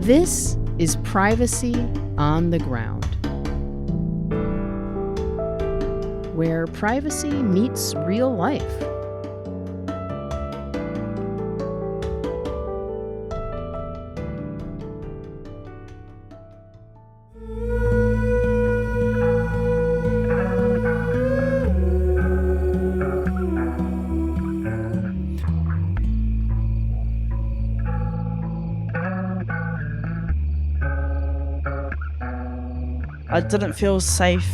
This is Privacy on the Ground, where privacy meets real life. I didn't feel safe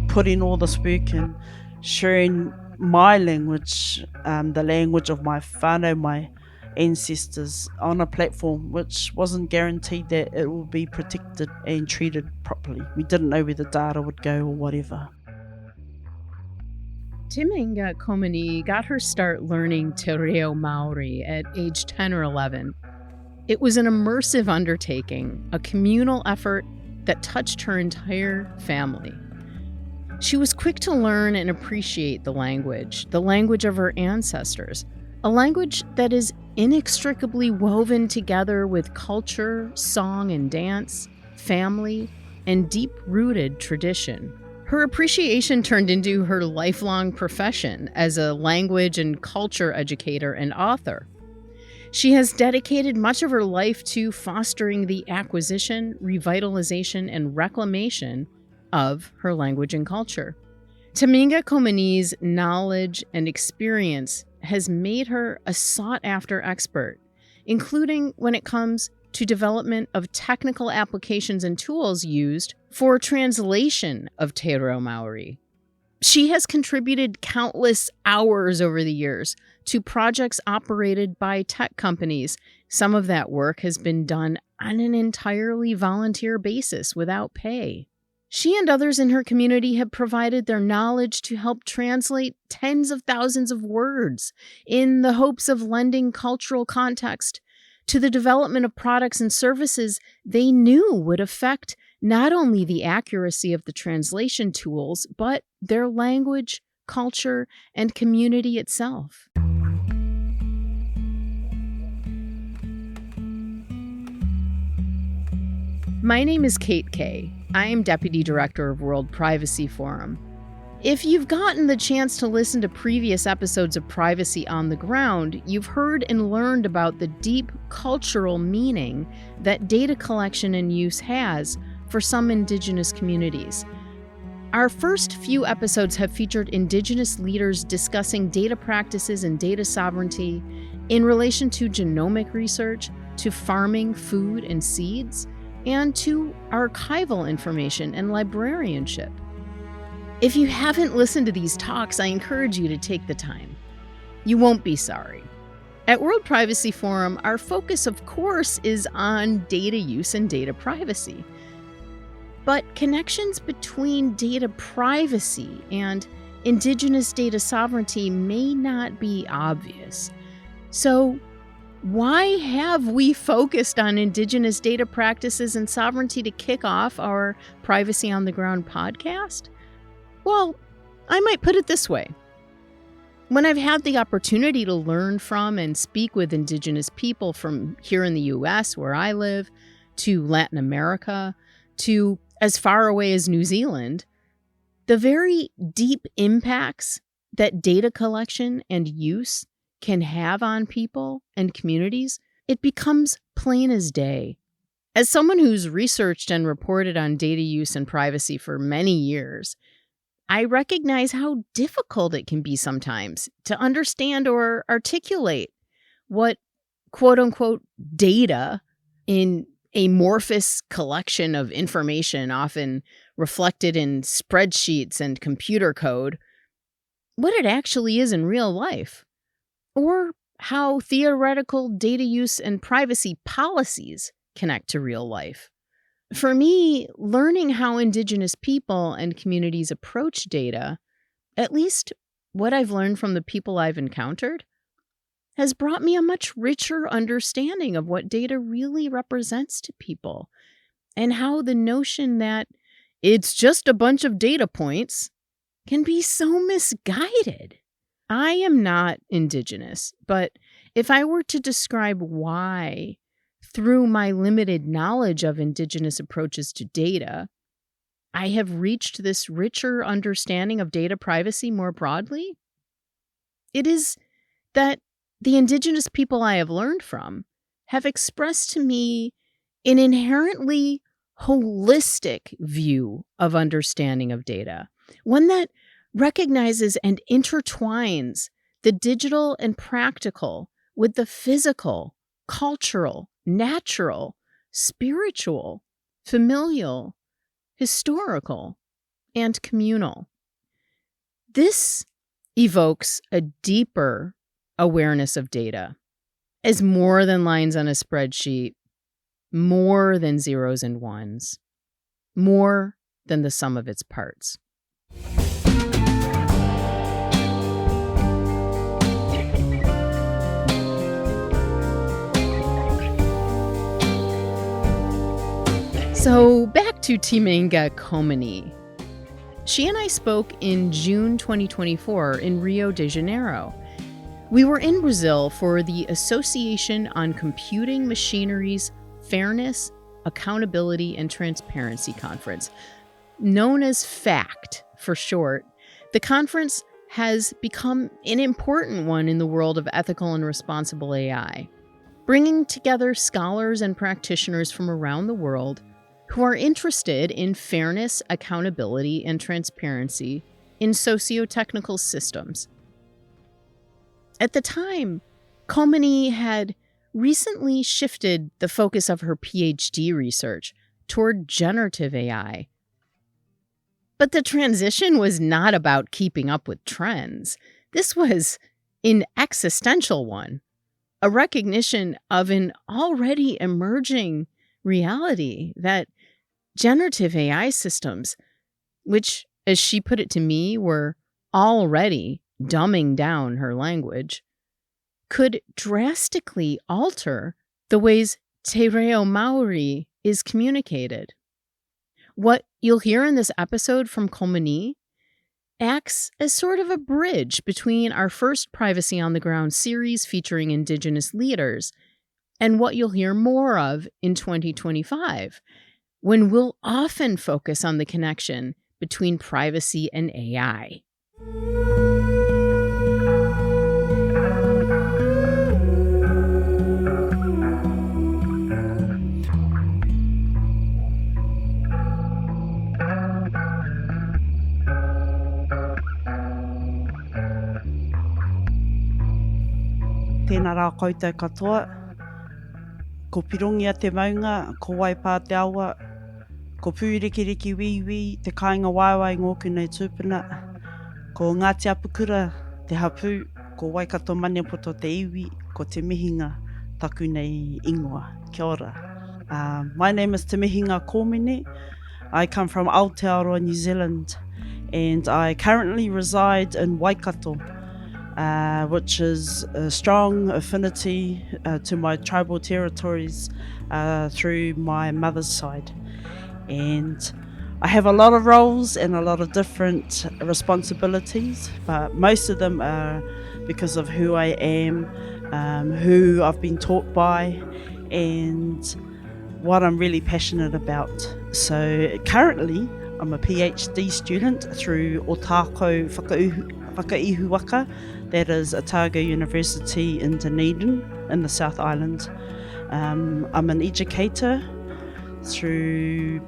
putting all this work and sharing my language, the language of my whānau, my ancestors, on a platform which wasn't guaranteed that it will be protected and treated properly. We didn't know where the data would go or whatever. Te Mihinga Komene got her start learning Te Reo Māori at age 10 or 11. It was an immersive undertaking, a communal effort that touched her entire family. She was quick to learn and appreciate the language of her ancestors, a language that is inextricably woven together with culture, song and dance, family, and deep-rooted tradition. Her appreciation turned into her lifelong profession as a language and culture educator and author. She has dedicated much of her life to fostering the acquisition, revitalization, and reclamation of her language and culture. Te Mihinga Komene's knowledge and experience has made her a sought-after expert, including when it comes to development of technical applications and tools used for translation of Te Reo Māori. She has contributed countless hours over the years to projects operated by tech companies. Some of that work has been done on an entirely volunteer basis without pay. She and others in her community have provided their knowledge to help translate tens of thousands of words in the hopes of lending cultural context to the development of products and services they knew would affect not only the accuracy of the translation tools, but their language, culture, and community itself. My name is Kaye. I am Deputy Director of World Privacy Forum. If you've gotten the chance to listen to previous episodes of Privacy on the Ground, you've heard and learned about the deep cultural meaning that data collection and use has for some Indigenous communities. Our first few episodes have featured Indigenous leaders discussing data practices and data sovereignty in relation to genomic research, to farming food and seeds, and to archival information and librarianship. If you haven't listened to these talks, I encourage you to take the time. You won't be sorry. At World Privacy Forum, our focus, of course, is on data use and data privacy. But connections between data privacy and Indigenous data sovereignty may not be obvious. So, why have we focused on Indigenous data practices and sovereignty to kick off our Privacy on the Ground podcast? Well, I might put it this way. When I've had the opportunity to learn from and speak with Indigenous people from here in the US, where I live, to Latin America, to as far away as New Zealand, the very deep impacts that data collection and use can have on people and communities, it becomes plain as day. As someone who's researched and reported on data use and privacy for many years, I recognize how difficult it can be sometimes to understand or articulate what quote-unquote data in amorphous collection of information, often reflected in spreadsheets and computer code, what it actually is in real life, or how theoretical data use and privacy policies connect to real life. For me, learning how Indigenous people and communities approach data, at least what I've learned from the people I've encountered, has brought me a much richer understanding of what data really represents to people, and how the notion that it's just a bunch of data points can be so misguided. I am not Indigenous, but if I were to describe why through my limited knowledge of Indigenous approaches to data, I have reached this richer understanding of data privacy more broadly? It is that the Indigenous people I have learned from have expressed to me an inherently holistic view of understanding of data, one that recognizes and intertwines the digital and practical with the physical, cultural, natural, spiritual, familial, historical, and communal. This evokes a deeper awareness of data as more than lines on a spreadsheet, more than zeros and ones, more than the sum of its parts. So back to Te Mihinga Komene. She and I spoke in June 2024 in Rio de Janeiro. We were in Brazil for the Association on Computing Machinery's Fairness, Accountability, and Transparency Conference. Known as FAccT for short, the conference has become an important one in the world of ethical and responsible AI, bringing together scholars and practitioners from around the world who are interested in fairness, accountability, and transparency in socio-technical systems. At the time, Komene had recently shifted the focus of her PhD research toward generative AI. But the transition was not about keeping up with trends. This was an existential one, a recognition of an already emerging reality that generative AI systems, which, as she put it to me, were already dumbing down her language, could drastically alter the ways Te Reo Māori is communicated. What you'll hear in this episode from Komene acts as sort of a bridge between our first Privacy on the Ground series featuring Indigenous leaders and what you'll hear more of in 2025, when we'll often focus on the connection between privacy and AI. Tēnā rā koutou katoa, ko pirongia te maunga, ko waipā te awa, ko pūrikiriki wiwi, te kāinga waiwai ngōku nei tūpuna, ko Ngāti Apukura, te hapū, ko Waikato Maniapoto te iwi, ko Te Mihinga taku nei ingoa. Kia ora. My name is Te Mihinga Komene. I come from Aotearoa, New Zealand, and I currently reside in Waikato, which is a strong affinity to my tribal territories through my mother's side. And I have a lot of roles and a lot of different responsibilities, but most of them are because of who I am, who I've been taught by, and what I'm really passionate about. So currently, I'm a PhD student through Otago Whakaihuwaka, that is Otago University in Dunedin in the South Island. I'm an educator through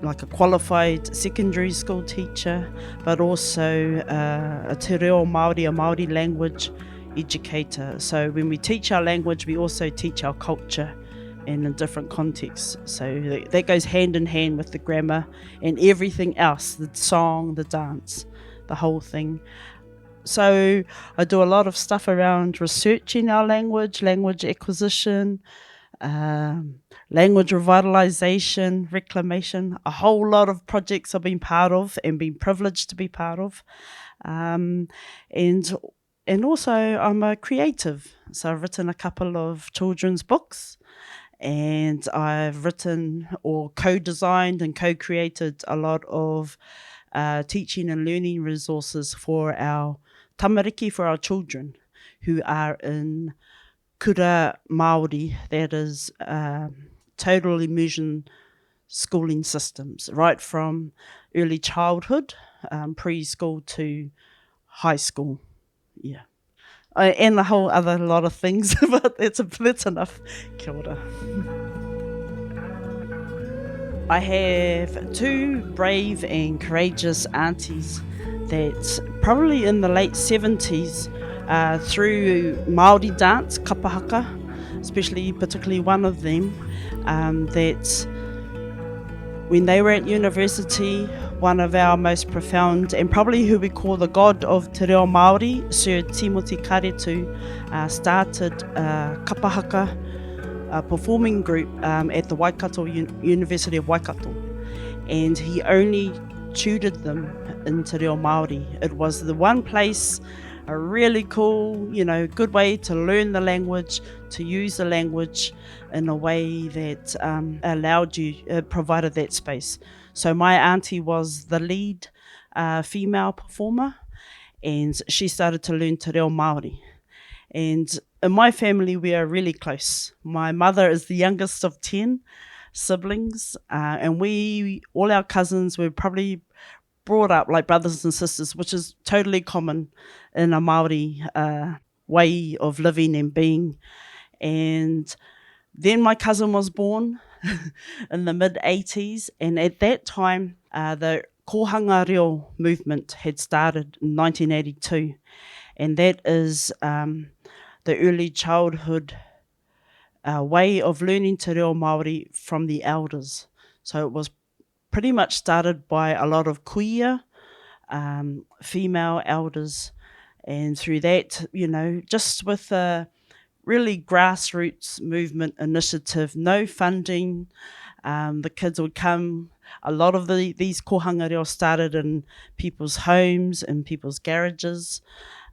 like a qualified secondary school teacher, but also a Te Reo Māori, a Māori language educator. So when we teach our language, we also teach our culture and in different contexts. So that goes hand in hand with the grammar and everything else, the song, the dance, the whole thing. So I do a lot of stuff around researching our language acquisition, language revitalization, reclamation, a whole lot of projects I've been part of and been privileged to be part of. And also I'm a creative. So I've written a couple of children's books, and I've written or co-designed and co-created a lot of teaching and learning resources for our tamariki, for our children who are in kura Māori, that is total immersion schooling systems, right from early childhood, preschool to high school. Yeah. And a whole other lot of things, but that's enough. Kia ora. I have two brave and courageous aunties that probably in the late 70s through Māori dance, kapahaka, particularly one of them, that when they were at university, one of our most profound and probably who we call the god of Te Reo Māori, Sir Timothy Karetu, started kapahaka performing group at the Waikato University of Waikato, and he only tutored them in Te Reo Māori. It was the one place, a really cool, good way to learn the language, to use the language in a way that provided that space. So my auntie was the lead female performer, and she started to learn Te Reo Māori. And in my family, we are really close. My mother is the youngest of 10 siblings, and all our cousins were probably brought up like brothers and sisters, which is totally common in a Māori way of living and being. And then my cousin was born in the mid-80s, and at that time, the Kohanga Reo movement had started in 1982, and that is the early childhood way of learning Te Reo Māori from the elders. So it was pretty much started by a lot of kuia, female elders, and through that, just with a really grassroots movement initiative, no funding, the kids would come. A lot of these kohanga reo started in people's homes, in people's garages,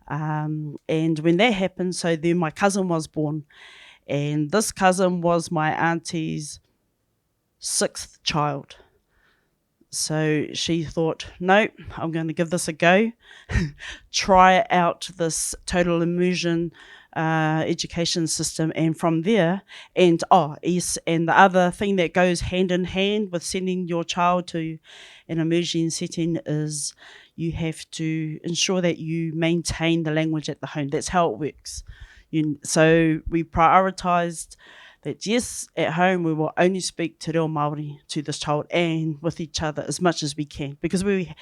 and when that happened, so then my cousin was born, and this cousin was my auntie's 6th child. So she thought, no, I'm going to give this a go, try out this total immersion education system, and from there, and the other thing that goes hand in hand with sending your child to an immersion setting is you have to ensure that you maintain the language at the home. That's how it works. So we prioritised that, yes, at home we will only speak Te Reo Māori to this child and with each other as much as we can, because we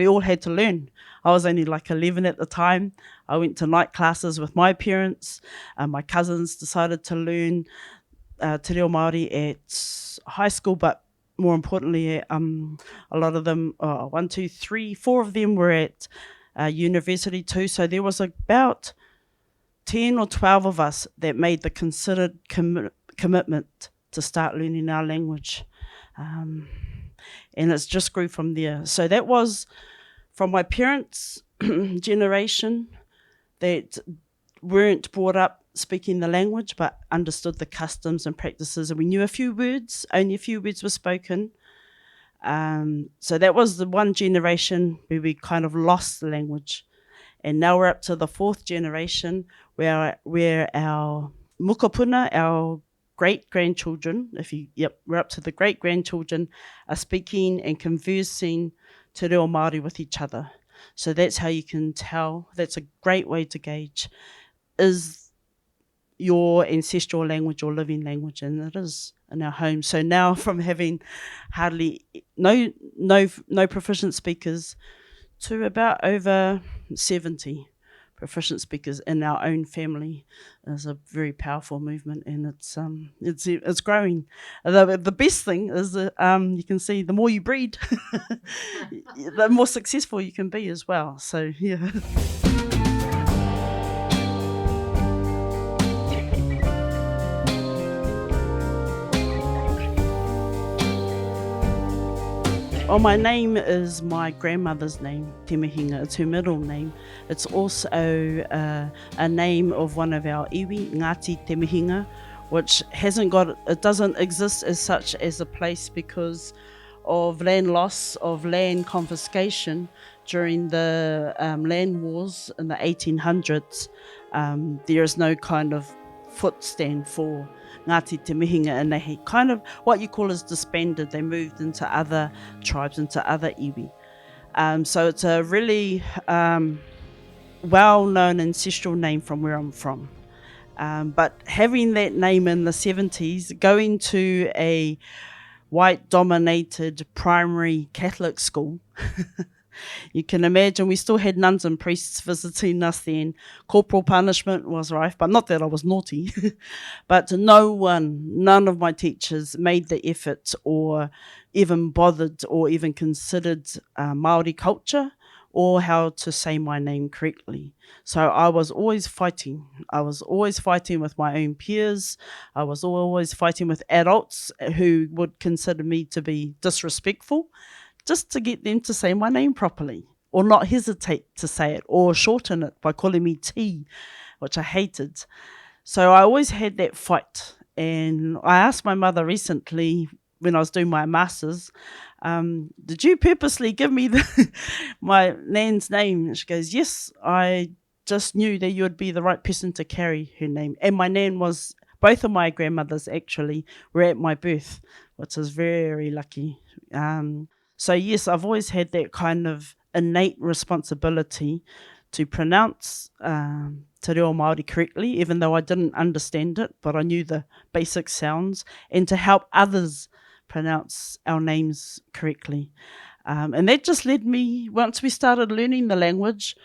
all had to learn. I was only like 11 at the time. I went to night classes with my parents. My cousins decided to learn Te Reo Māori at high school, but more importantly, a lot of them, 1, 2, 3, 4 of them were at university too. So there was about 10 or 12 of us that made the considered commitment to start learning our language. And it's just grew from there. So that was from my parents' generation that weren't brought up speaking the language but understood the customs and practices, and we knew a few words, only a few words were spoken. So that was the one generation where we kind of lost the language. And now we're up to the 4th generation where our mukapuna, our great-grandchildren, we're up to the great-grandchildren, are speaking and conversing Te Reo Māori with each other. So that's how you can tell. That's a great way to gauge, is your ancestral language or living language, and it is in our home. So now from having hardly no proficient speakers to about over 70 proficient speakers in our own family is a very powerful movement, and it's growing. The best thing is that you can see the more you breed, the more successful you can be as well. So yeah. Oh, my name is my grandmother's name, Te Mihinga. It's her middle name. It's also a name of one of our iwi, Ngāti Te Mihinga, which it doesn't exist as such as a place because of land loss, of land confiscation during the land wars in the 1800s. There is no kind of foot stand for Ngāti Te Mihinga, and they had kind of what you call as disbanded. They moved into other tribes, into other iwi. So it's a really well-known ancestral name from where I'm from. But having that name in the 70s, going to a white-dominated primary Catholic school, you can imagine we still had nuns and priests visiting us then. Corporal punishment was rife, but not that I was naughty. But none of my teachers made the effort or even bothered or even considered Māori culture or how to say my name correctly. So I was always fighting. I was always fighting with my own peers. I was always fighting with adults who would consider me to be disrespectful, just to get them to say my name properly or not hesitate to say it or shorten it by calling me T, which I hated. So I always had that fight. And I asked my mother recently when I was doing my masters, did you purposely give me my nan's name? And she goes, yes, I just knew that you would be the right person to carry her name. And my nan was, both of my grandmothers actually were at my birth, which is very lucky. So yes, I've always had that kind of innate responsibility to pronounce te reo Māori correctly, even though I didn't understand it, but I knew the basic sounds, and to help others pronounce our names correctly. And that just led me, once we started learning the language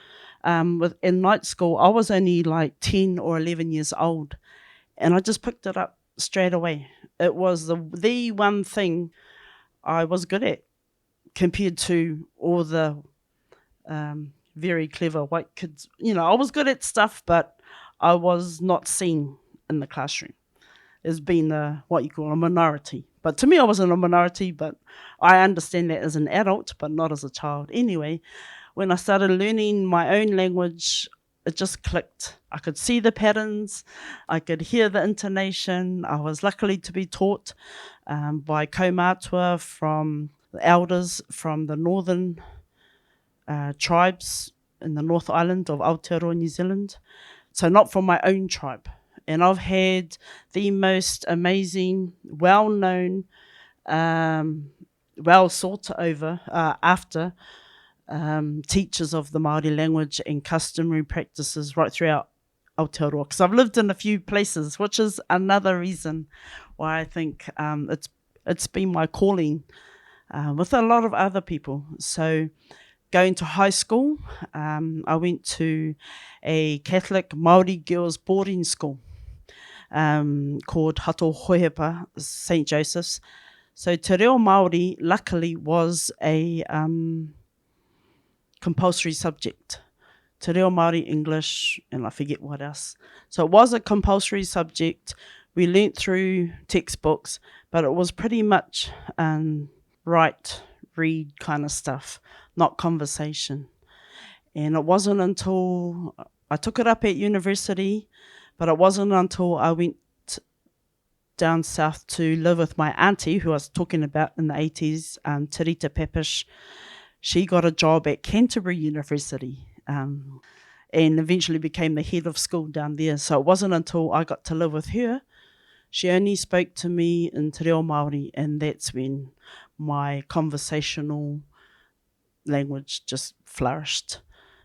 in night school, I was only like 10 or 11 years old, and I just picked it up straight away. It was the one thing I was good at compared to all the very clever white kids. You know, I was good at stuff, but I was not seen in the classroom as being what you call a minority. But to me, I wasn't a minority, but I understand that as an adult, but not as a child. Anyway, when I started learning my own language, it just clicked. I could see the patterns. I could hear the intonation. I was lucky to be taught by kaumātua from the elders from the northern tribes in the North Island of Aotearoa, New Zealand. So not from my own tribe. And I've had the most amazing, well-known, well sought over after teachers of the Māori language and customary practices right throughout Aotearoa. Because I've lived in a few places, which is another reason why I think it's been my calling with a lot of other people. So going to high school, I went to a Catholic Māori girls boarding school called Hato Hohepa, St. Joseph's. So te reo Māori, luckily, was a compulsory subject. Te reo Māori, English, and I forget what else. So it was a compulsory subject. We learnt through textbooks, but it was pretty much write, read kind of stuff, not conversation. And it wasn't until I took it up at university, but it wasn't until I went down south to live with my auntie, who I was talking about in the 80s, Tirita Papish. She got a job at Canterbury University and eventually became the head of school down there. So it wasn't until I got to live with her. She only spoke to me in te reo Māori, and that's when my conversational language just flourished.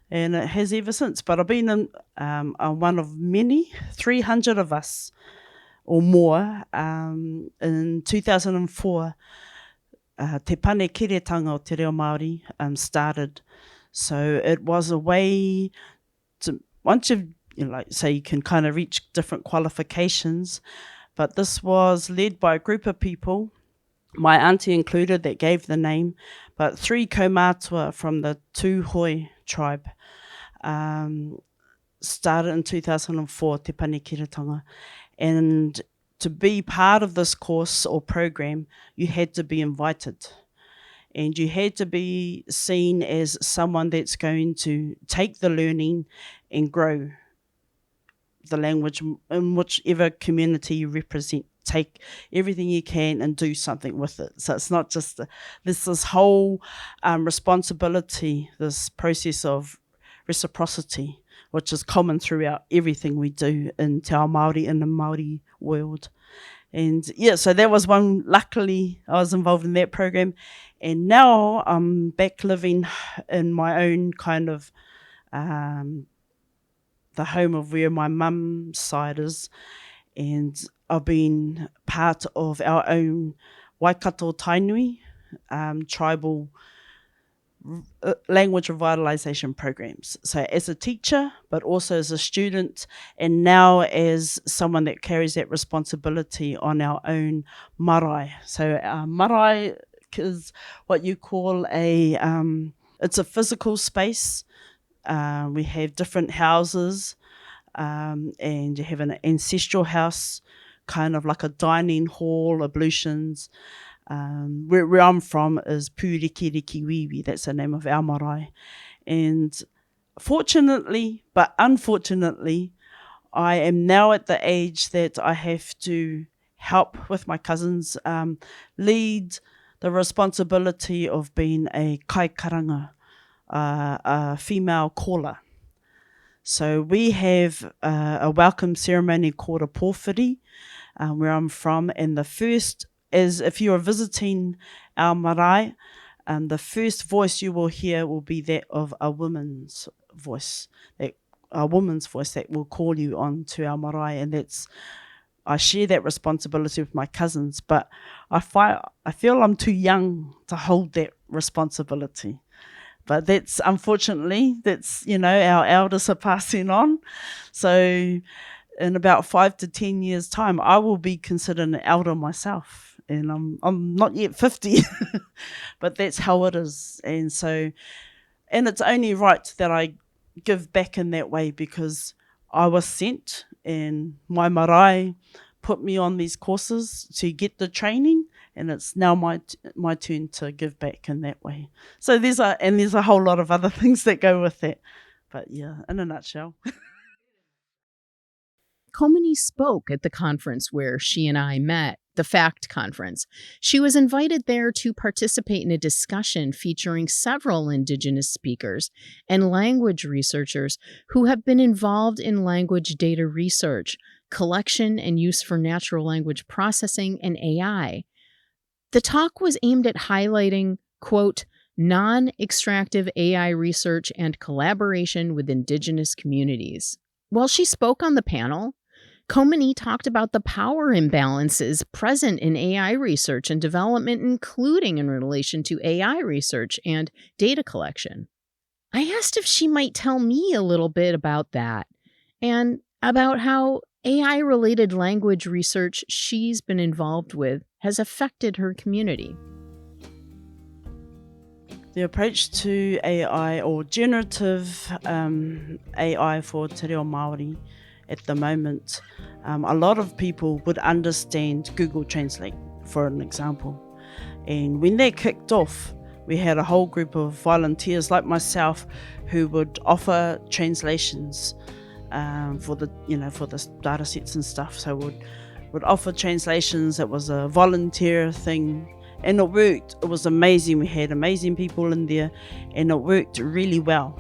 And it has ever since. But I've been in one of many, 300 of us or more. In 2004, Te Pane Kiretanga o Te Reo Māori started. So it was a way to, once you've, say you can kind of reach different qualifications, but this was led by a group of people, my auntie included, that gave the name, but 3 kaumātua from the Tūhoi tribe started in 2004, Te Pane Kiretanga. And to be part of this course or program, you had to be invited. And you had to be seen as someone that's going to take the learning and grow the language in whichever community you represent. Take everything you can and do something with it. So it's not just this whole responsibility, this process of reciprocity. which is common throughout everything we do in Te Ao Māori, in the Māori world. And yeah, so that was one, luckily I was involved in that program. And now I'm back living in my own kind of, the home of where my mum's side is. And I've been part of our own Waikato Tainui, tribal language revitalisation programs. So as a teacher, but also as a student, and now as someone that carries that responsibility on our own marae. So our marae is what you call it's a physical space. We have different houses, and you have an ancestral house, kind of like a dining hall, ablutions. Where I'm from is Pūrikiwiwi, that's the name of our marae. And fortunately, but unfortunately, I am now at the age that I have to help with my cousins, lead the responsibility of being a kaikaranga, a female caller. So we have a welcome ceremony called a pōwhiri, where I'm from, and the first is, if you are visiting our marae, the first voice you will hear will be that of a woman's voice, that will call you on to our marae, and I share that responsibility with my cousins, but I feel I'm too young to hold that responsibility. But that's, unfortunately, our elders are passing on. So in about 5 to 10 years' time, I will be considered an elder myself. And I'm not yet 50, but that's how it is. And it's only right that I give back in that way, because I was sent, and my marae put me on these courses to get the training, and it's now my turn to give back in that way. So there's a whole lot of other things that go with that. But yeah, in a nutshell. Komene spoke at the conference where she and I met, the FAccT conference. She was invited there to participate in a discussion featuring several Indigenous speakers and language researchers who have been involved in language data research, collection and use for natural language processing, and AI. The talk was aimed at highlighting, quote, non-extractive AI research and collaboration with Indigenous communities. While she spoke on the panel, Komene talked about the power imbalances present in AI research and development, including in relation to AI research and data collection. I asked if she might tell me a little bit about that and about how AI-related language research she's been involved with has affected her community. The approach to AI, or generative AI for Te Reo Māori at the moment, a lot of people would understand Google Translate, for an example. And when that kicked off, we had a whole group of volunteers like myself who would offer translations for the data sets and stuff. So would offer translations. It was a volunteer thing, and it worked. It was amazing. We had amazing people in there, and it worked really well.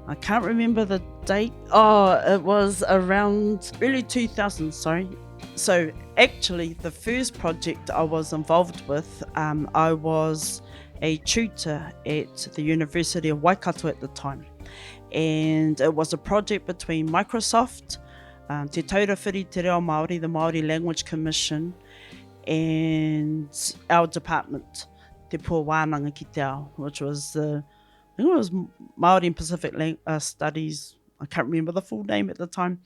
I can't remember the date. It was around early 2000s, sorry. So actually, the first project I was involved with, I was a tutor at the University of Waikato at the time. And it was a project between Microsoft, Te Taurawhiri Te Reo Māori, the Māori Language Commission, and our department, Te Pōwānanga ki te ao, which was I think it was Māori and Pacific Studies. I can't remember the full name at the time.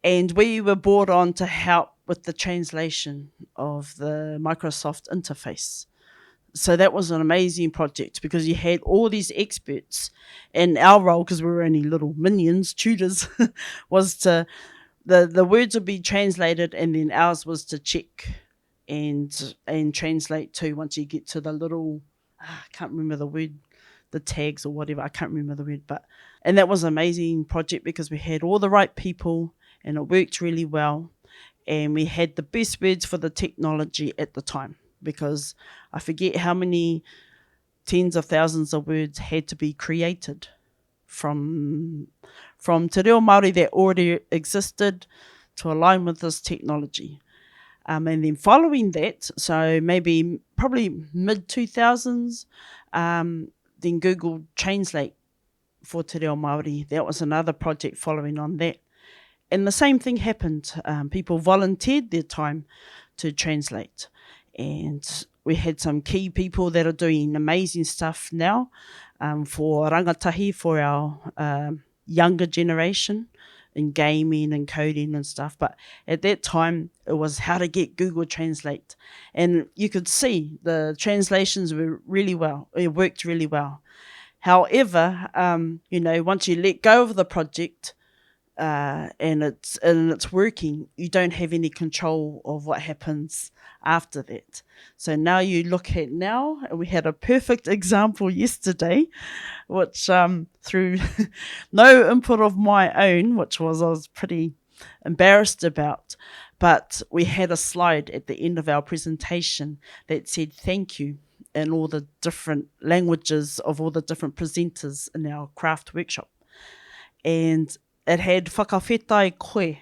And we were brought on to help with the translation of the Microsoft interface. So that was an amazing project, because you had all these experts, and our role, because we were only little minions, tutors, was to, the words would be translated, and then ours was to check and translate too once you get to the little, I can't remember the word, the tags or whatever, I can't remember the word, and that was an amazing project because we had all the right people and it worked really well, and we had the best words for the technology at the time, because I forget how many tens of thousands of words had to be created from te reo Māori that already existed to align with this technology. And then following that, so probably mid-2000s, then Google Translate for te reo Māori. That was another project following on that. And the same thing happened. People volunteered their time to translate. And we had some key people that are doing amazing stuff now for rangatahi, for our younger generation in gaming and coding and stuff. But at that time, it was how to get Google Translate. And you could see the translations were really well. It worked really well. However, once you let go of the project, and it's working, you don't have any control of what happens after that. So now you look at now, and we had a perfect example yesterday, which through no input of my own, which I was pretty embarrassed about, but we had a slide at the end of our presentation that said thank you in all the different languages of all the different presenters in our craft workshop. And it had whakawhetai koe.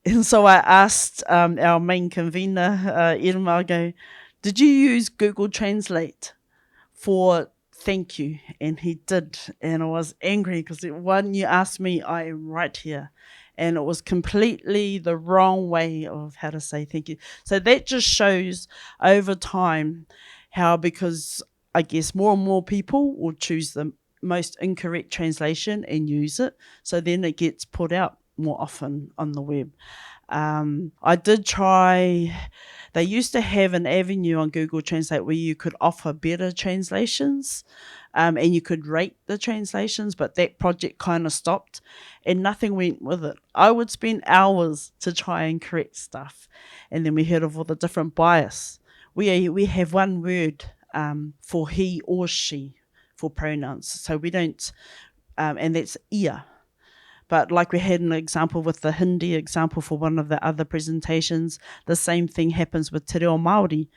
And so I asked our main convener, Irma, I go, did you use Google Translate for thank you? And he did. And I was angry because when you asked me, I am right here. And it was completely the wrong way of how to say thank you. So that just shows over time how, because I guess more and more people will choose the most incorrect translation and use it. So then it gets put out more often on the web. I did try, they used to have an avenue on Google Translate where you could offer better translations and you could rate the translations, but that project kind of stopped and nothing went with it. I would spend hours to try and correct stuff. And then we heard of all the different bias. We have one word for he or she for pronouns. So we don't, and that's ia. But like we had an example with the Hindi example for one of the other presentations, the same thing happens with te reo Māori.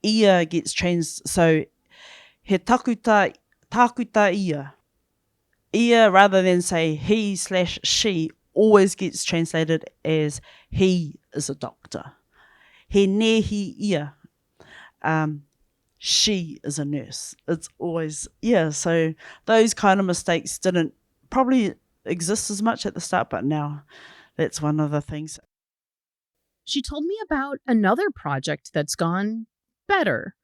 Ia gets changed, so he takuta ia. Ia, rather than say he/she, always gets translated as he is a doctor. He nehi ia. She is a nurse. It's always, so those kind of mistakes didn't probably exist as much at the start, but now that's one of the things. She told me about another project that's gone better.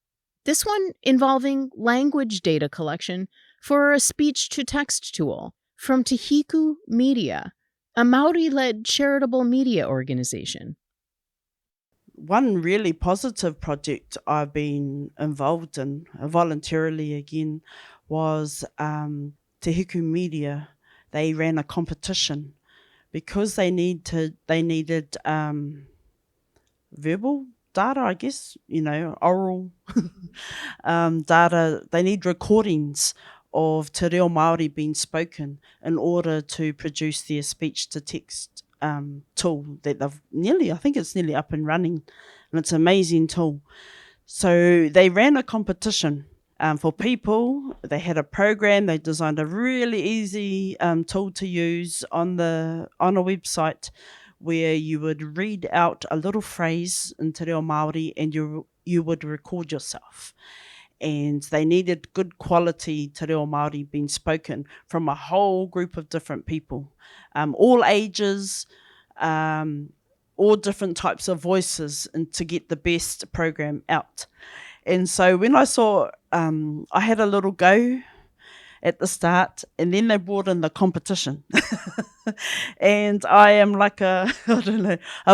This one involving language data collection for a speech-to-text tool from Te Mihinga Media, a Māori-led charitable media organization. One really positive project I've been involved in, voluntarily again, was Te Mihinga Media. They ran a competition because they needed verbal data, I guess, oral data. They need recordings of te reo Māori being spoken in order to produce their speech-to-text tool that I think it's nearly up and running, and it's an amazing tool. So they ran a competition for people. They had a program. They designed a really easy tool to use on a website where you would read out a little phrase in te reo Māori and you would record yourself. And they needed good quality te reo Māori being spoken from a whole group of different people, all ages, all different types of voices, and to get the best program out. And so when I saw, I had a little go at the start, and then they brought in the competition. And I am like a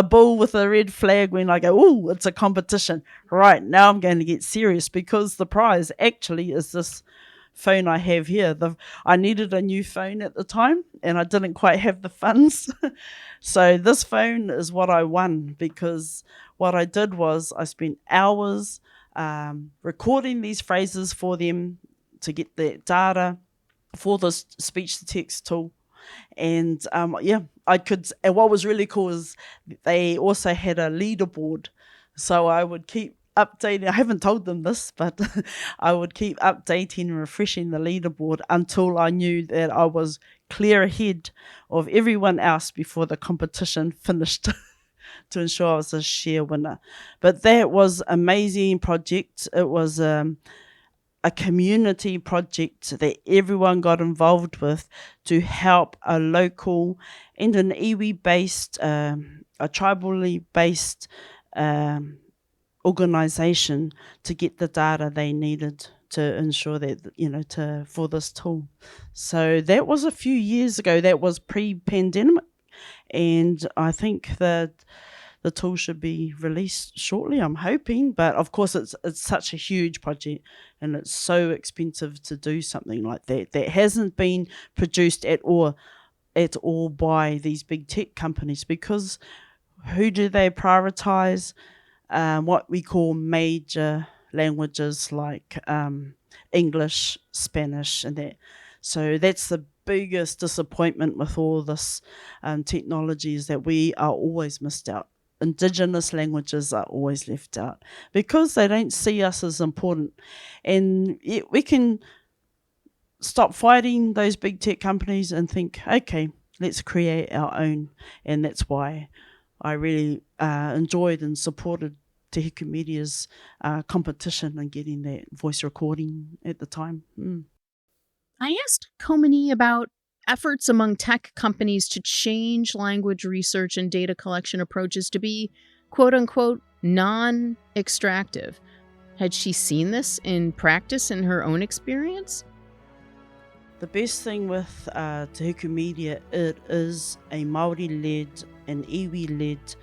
bull with a red flag when I go, oh, it's a competition. Right, now I'm going to get serious, because the prize actually is this phone I have here. I needed a new phone at the time, and I didn't quite have the funds. So this phone is what I won, because what I did was I spent hours recording these phrases for them to get the data for this speech-to-text tool. And I could. And what was really cool is they also had a leaderboard, so I would keep updating. I haven't told them this, but I would keep updating and refreshing the leaderboard until I knew that I was clear ahead of everyone else before the competition finished to ensure I was a share winner. But that was an amazing project. It was a community project that everyone got involved with to help a local and an iwi-based, a tribally based organisation to get the data they needed to ensure that, for this tool. So that was a few years ago. That was pre-pandemic, and I think that the tool should be released shortly, I'm hoping. But of course, it's such a huge project, and it's so expensive to do something like that. That hasn't been produced at all by these big tech companies, because who do they prioritize? What we call major languages like English, Spanish, and that. So that's the biggest disappointment with all this technology, is that we are always missed out. Indigenous languages are always left out because they don't see us as important. And we can stop fighting those big tech companies and think, okay, let's create our own. And that's why I really enjoyed and supported Te Hiku Media's competition and getting that voice recording at the time. I asked Komene about efforts among tech companies to change language research and data collection approaches to be, quote-unquote, non-extractive. Had she seen this in practice in her own experience? The best thing with Te Hiku Media, it is a Māori-led and iwi-led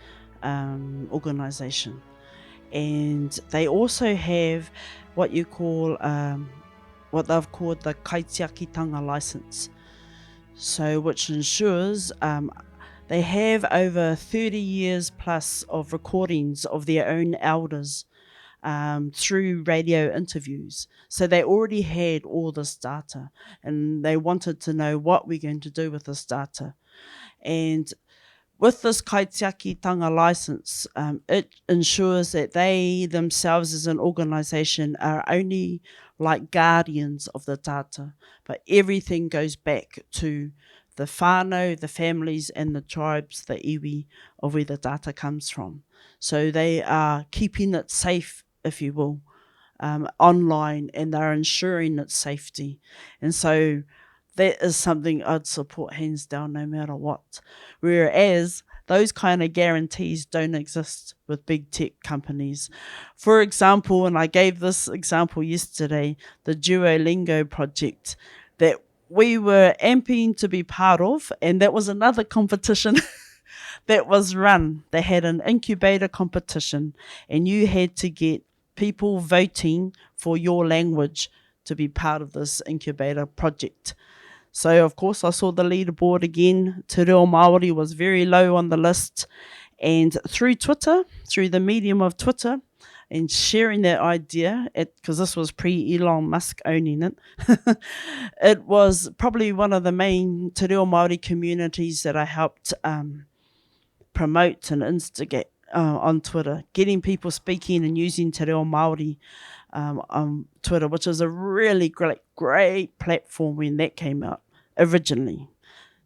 organisation. And they also have what you call, what they've called the kaitiakitanga license. So, which ensures they have over 30 years plus of recordings of their own elders through radio interviews. So they already had all this data, and they wanted to know what we're going to do with this data. And with this kaitiakitanga license, it ensures that they themselves as an organisation are only like guardians of the data, but everything goes back to the whānau, the families and the tribes, the iwi, of where the data comes from. So they are keeping it safe, if you will, online, and they're ensuring its safety. And so that is something I'd support hands down no matter what. Whereas those kind of guarantees don't exist with big tech companies. For example, and I gave this example yesterday, the Duolingo project that we were amping to be part of, and that was another competition that was run. They had an incubator competition, and you had to get people voting for your language to be part of this incubator project. So, of course, I saw the leaderboard again. Te Reo Māori was very low on the list. And through Twitter, through the medium of Twitter, and sharing that idea, because this was pre-Elon Musk owning it, it was probably one of the main Te Reo Māori communities that I helped promote and instigate on Twitter, getting people speaking and using Te Reo Māori on Twitter, which is a really great platform when that came out originally.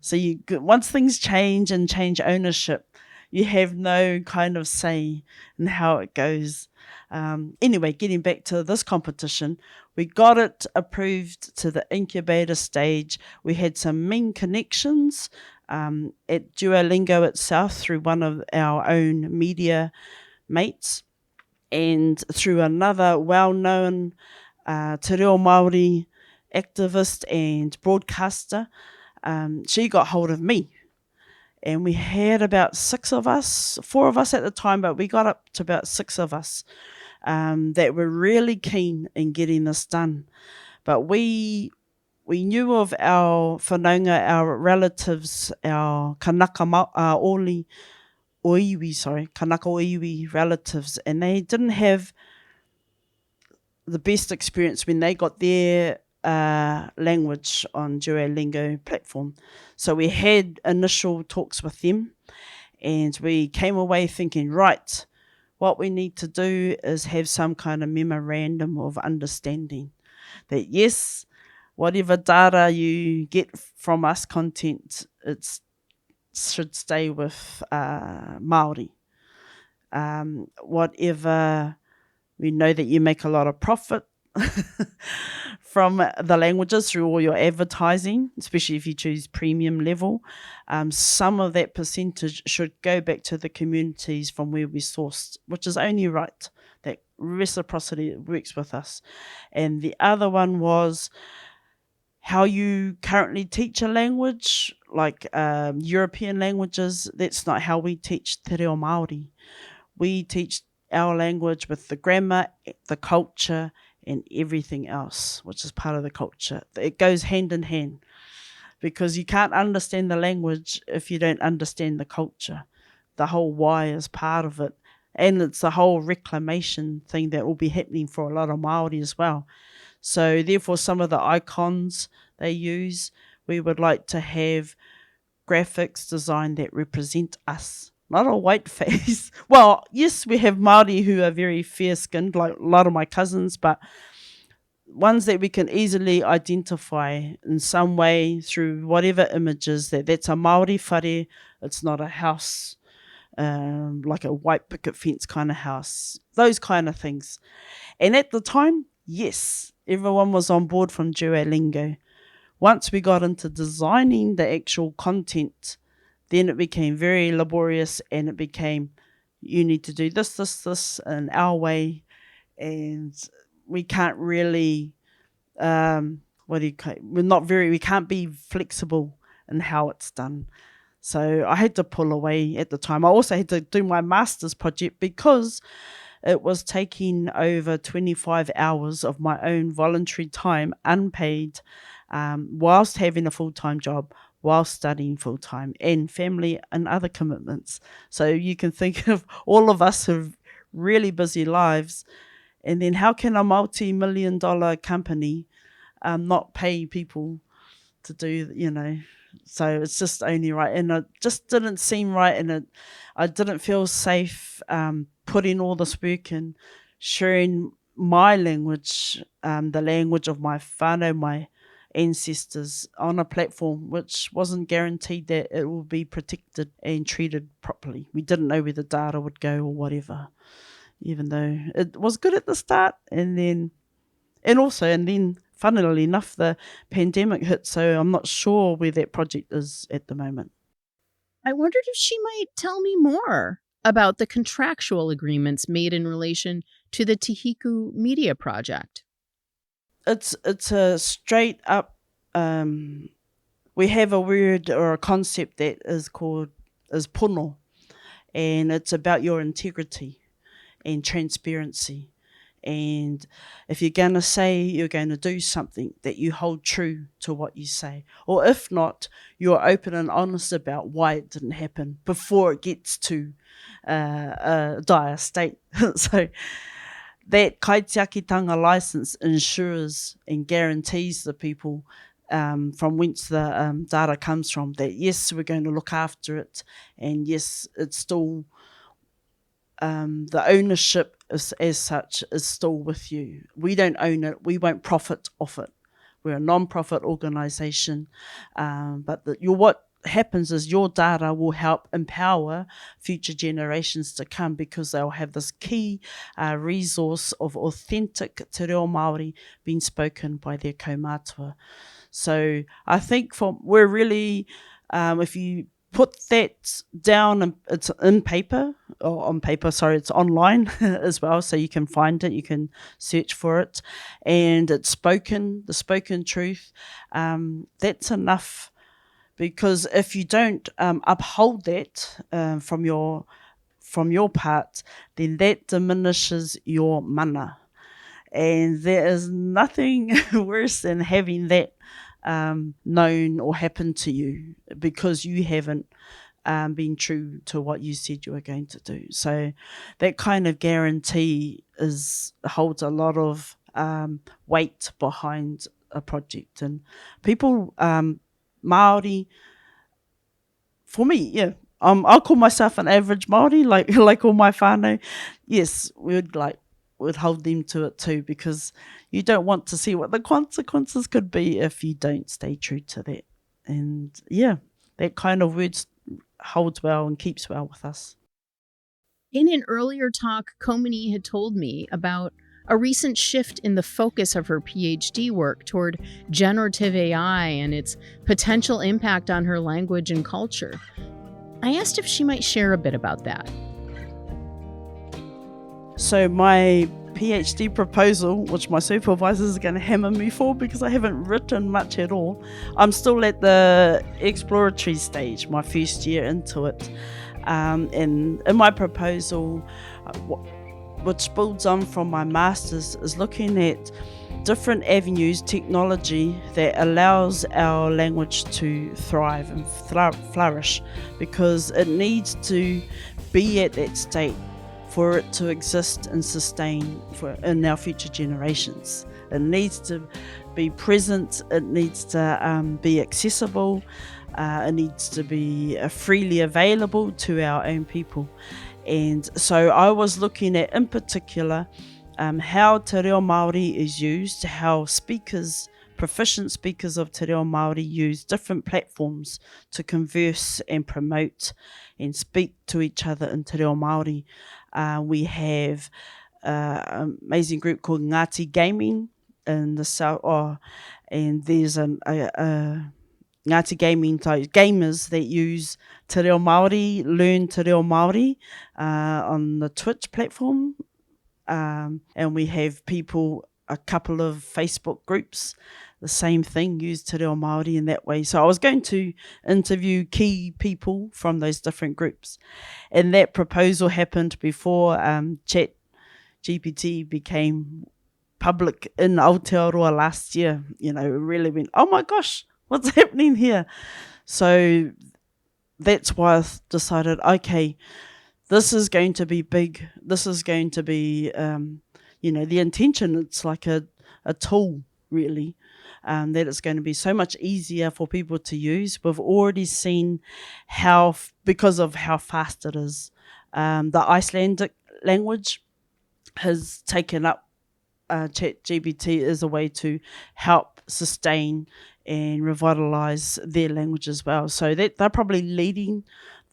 So once things change and change ownership, you have no kind of say in how it goes. Anyway, getting back to this competition, we got it approved to the incubator stage. We had some mean connections at Duolingo itself through one of our own media mates, and through another well-known Te Reo Māori activist and broadcaster. She got hold of me, and we had about 6 of us, 4 of us at the time, but we got up to about 6 of us that were really keen in getting this done. But we knew of our whanaunga, our relatives, our kanaka kanaka iwi relatives, and they didn't have the best experience when they got their language on Duolingo platform. So we had initial talks with them, and we came away thinking, right, what we need to do is have some kind of memorandum of understanding that yes, whatever data you get from us content, it should stay with Māori. Whatever, we know that you make a lot of profit from the languages through all your advertising, especially if you choose premium level. Some of that percentage should go back to the communities from where we sourced, which is only right. That reciprocity works with us. And the other one was how you currently teach a language, like European languages. That's not how we teach Te Reo Māori. We teach our language with the grammar, the culture, and everything else, which is part of the culture. It goes hand in hand, because you can't understand the language if you don't understand the culture. The whole why is part of it. And it's the whole reclamation thing that will be happening for a lot of Māori as well. So therefore, some of the icons they use, we would like to have graphics designed that represent us. Not a white face. Well, yes, we have Māori who are very fair-skinned, like a lot of my cousins, but ones that we can easily identify in some way through whatever images, that's a Māori whare. It's not a house, like a white picket fence kind of house. Those kind of things. And at the time, yes, everyone was on board from Duolingo. Once we got into designing the actual content, then it became very laborious, and it became, you need to do this in our way, and we can't really, we can't be flexible in how it's done. So I had to pull away at the time. I also had to do my master's project because it was taking over 25 hours of my own voluntary time, unpaid, whilst having a full-time job, while studying full-time, and family and other commitments. So you can think of all of us have really busy lives, and then how can a multi-million-dollar company not pay people to do, so it's just only right. And it just didn't seem right, and I didn't feel safe putting all this work and sharing my language, the language of my whānau, my ancestors, on a platform which wasn't guaranteed that it will be protected and treated properly. We didn't know where the data would go or whatever, even though it was good at the start, and then funnily enough, the pandemic hit, so I'm not sure where that project is at the moment. I wondered if she might tell me more about the contractual agreements made in relation to the Tihiku Media Project. It's a straight up, we have a word or a concept that is pono, and it's about your integrity and transparency. And if you're going to say you're going to do something, that you hold true to what you say. Or if not, you're open and honest about why it didn't happen before it gets to a dire state. So that kaitiakitanga license ensures and guarantees the people from whence the data comes from, that yes, we're going to look after it, and yes, it's still the ownership as such is still with you. We don't own it. We won't profit off it. We're a non-profit organisation, but what happens is your data will help empower future generations to come, because they'll have this key resource of authentic Te Reo Māori being spoken by their kaumātua. So I think we're really, if you put that down, it's in paper, or on paper, sorry, it's online as well, so you can find it, you can search for it, and it's spoken, the spoken truth, that's enough. Because if you don't uphold that from your part, then that diminishes your mana. And there is nothing worse than having that known or happen to you because you haven't been true to what you said you were going to do. So that kind of guarantee holds a lot of weight behind a project. And people, Māori, for me, yeah, I'll call myself an average Māori, like like all my whānau. Yes, we'd hold them to it too, because you don't want to see what the consequences could be if you don't stay true to that. And yeah, that kind of words holds well and keeps well with us. In an earlier talk, Komene had told me about a recent shift in the focus of her PhD work toward generative AI and its potential impact on her language and culture. I asked if she might share a bit about that. So my PhD proposal, which my supervisors are going to hammer me for because I haven't written much at all, I'm still at the exploratory stage, my first year into it. And in my proposal, which builds on from my master's, is looking at different avenues, technology that allows our language to thrive and flourish, because it needs to be at that state for it to exist and sustain in our future generations. It needs to be present, it needs to be accessible, it needs to be freely available to our own people. And so I was looking at, in particular, how Te Reo Māori is used, how proficient speakers of Te Reo Māori use different platforms to converse and promote and speak to each other in Te Reo Māori. We have an amazing group called Ngāti Gaming in the south, and there's a Ngāti Gaming type gamers that use Te Reo Māori, learn Te Reo Māori on the Twitch platform. And we have a couple of Facebook groups, the same thing, use Te Reo Māori in that way. So I was going to interview key people from those different groups. And that proposal happened before Chat GPT became public in Aotearoa last year. You know, it really went, oh my gosh, what's happening here? So that's why I decided, okay, this is going to be big. This is going to be, the intention. It's like a tool, really, that it's going to be so much easier for people to use. We've already seen how, because of how fast it is, the Icelandic language has taken up ChatGPT as a way to help sustain and revitalize their language as well. So that they're probably leading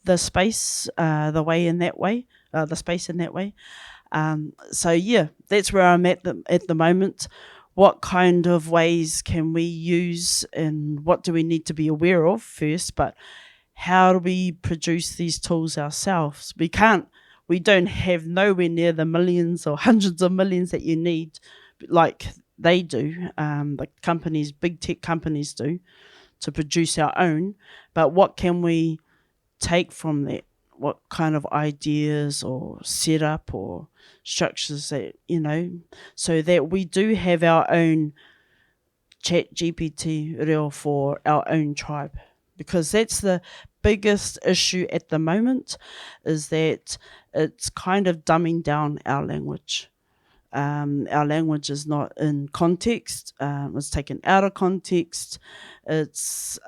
the space, the space in that way. So yeah, that's where I'm at the moment. What kind of ways can we use, and what do we need to be aware of first? But how do we produce these tools ourselves? We don't have nowhere near the millions or hundreds of millions that you need, like they do, the companies, big tech companies do, to produce our own. But what can we take from that? What kind of ideas or setup or structures that, so that we do have our own Chat GPT reo for our own tribe? Because that's the biggest issue at the moment, is that it's kind of dumbing down our language. Our language is not in context. It's taken out of context. It's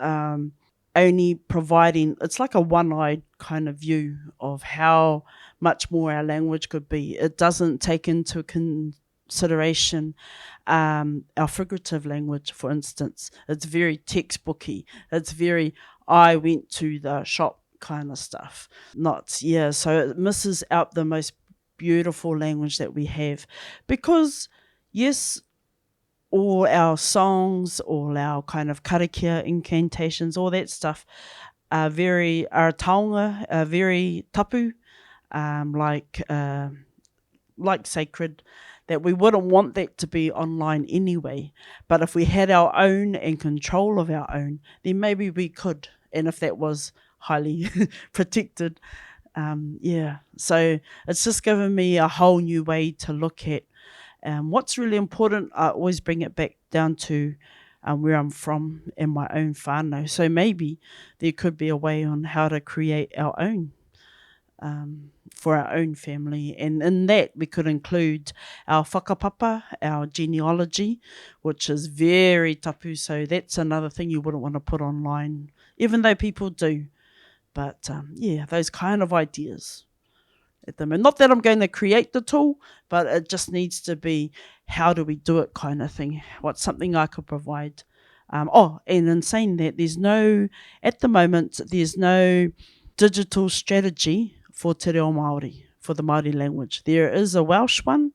only providing, it's like a one-eyed kind of view of how much more our language could be. It doesn't take into consideration our figurative language, for instance. It's very textbooky. It's very, I went to the shop kind of stuff. So it misses out the most beautiful language that we have, because yes, all our songs, all our kind of karakia, incantations, all that stuff are very taonga, are very tapu, like sacred, that we wouldn't want that to be online anyway. But if we had our own and control of our own, then maybe we could, and if that was highly protected. So it's just given me a whole new way to look at what's really important. I always bring it back down to where I'm from and my own whānau. So maybe there could be a way on how to create our own for our own family. And in that, we could include our whakapapa, our genealogy, which is very tapu. So that's another thing you wouldn't want to put online, even though people do. But those kind of ideas at the moment. Not that I'm going to create the tool, but it just needs to be, how do we do it kind of thing. What's something I could provide? And in saying that, at the moment, there's no digital strategy for Te Reo Māori, for the Māori language. There is a Welsh one,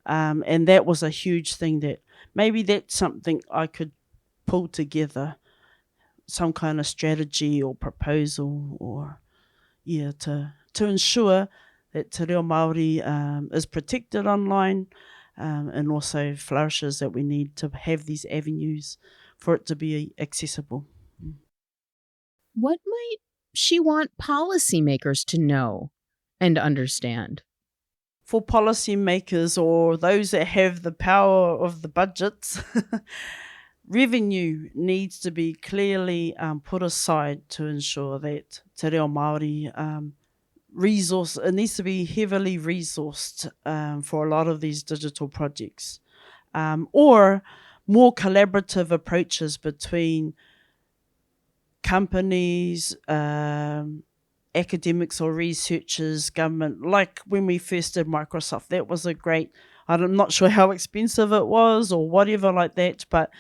and that was a huge thing that maybe that's something I could pull together, some kind of strategy or proposal, or to ensure that Te Reo Māori is protected online, and also flourishes, that we need to have these avenues for it to be accessible. What might she want policymakers to know and understand? For policymakers, or those that have the power of the budgets, revenue needs to be clearly put aside to ensure that Te Reo Māori it needs to be heavily resourced for a lot of these digital projects, or more collaborative approaches between companies, academics or researchers, government. Like when we first did Microsoft, that was a great, I'm not sure how expensive it was or whatever like that, but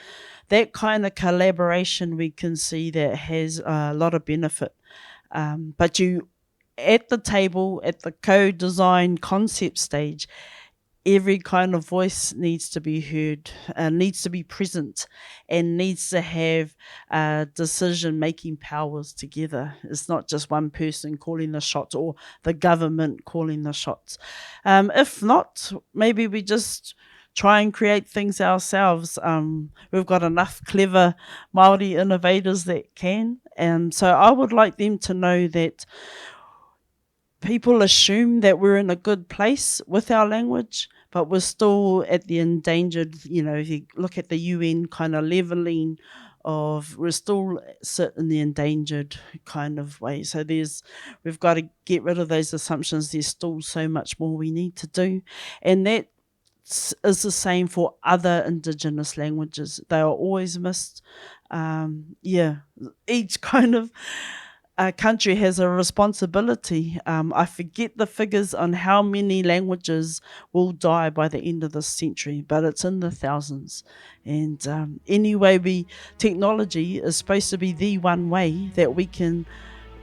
that kind of collaboration we can see that has a lot of benefit. But you, at the table, at the co-design concept stage, every kind of voice needs to be heard, needs to be present, and needs to have decision-making powers together. It's not just one person calling the shots or the government calling the shots. If not, maybe we just try and create things ourselves. We've got enough clever Māori innovators that can. And so I would like them to know that people assume that we're in a good place with our language, but we're still at the endangered, if you look at the UN kind of levelling of, we're still sit in the endangered kind of way. So we've got to get rid of those assumptions. There's still so much more we need to do. And that is the same for other Indigenous languages. They are always missed. Each kind of country has a responsibility. I forget the figures on how many languages will die by the end of this century, but it's in the thousands. And anyway, technology is supposed to be the one way that we can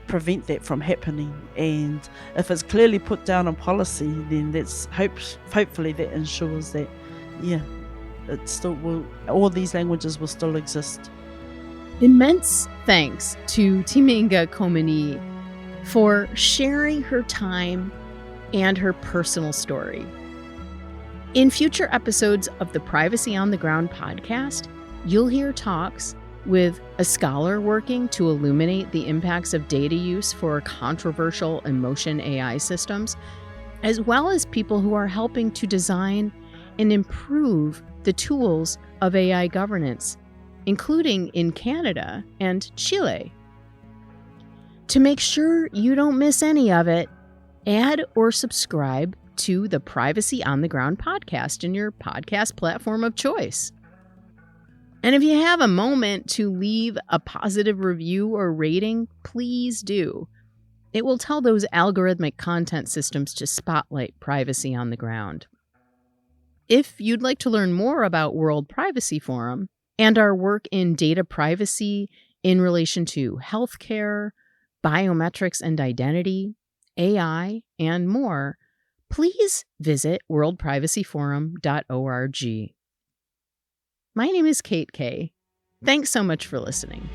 prevent that from happening. And if it's clearly put down on policy, then that's hopefully that ensures that it still will, all these languages will still exist. Immense thanks to Te Mihinga Komene for sharing her time and her personal story. In future episodes of the Privacy on the Ground podcast, you'll hear talks with a scholar working to illuminate the impacts of data use for controversial emotion AI systems, as well as people who are helping to design and improve the tools of AI governance, including in Canada and Chile. To make sure you don't miss any of it, add or subscribe to the Privacy on the Ground podcast in your podcast platform of choice. And if you have a moment to leave a positive review or rating, please do. It will tell those algorithmic content systems to spotlight Privacy on the Ground. If you'd like to learn more about World Privacy Forum and our work in data privacy in relation to healthcare, biometrics and identity, AI, and more, please visit worldprivacyforum.org. My name is Kaye. Thanks so much for listening.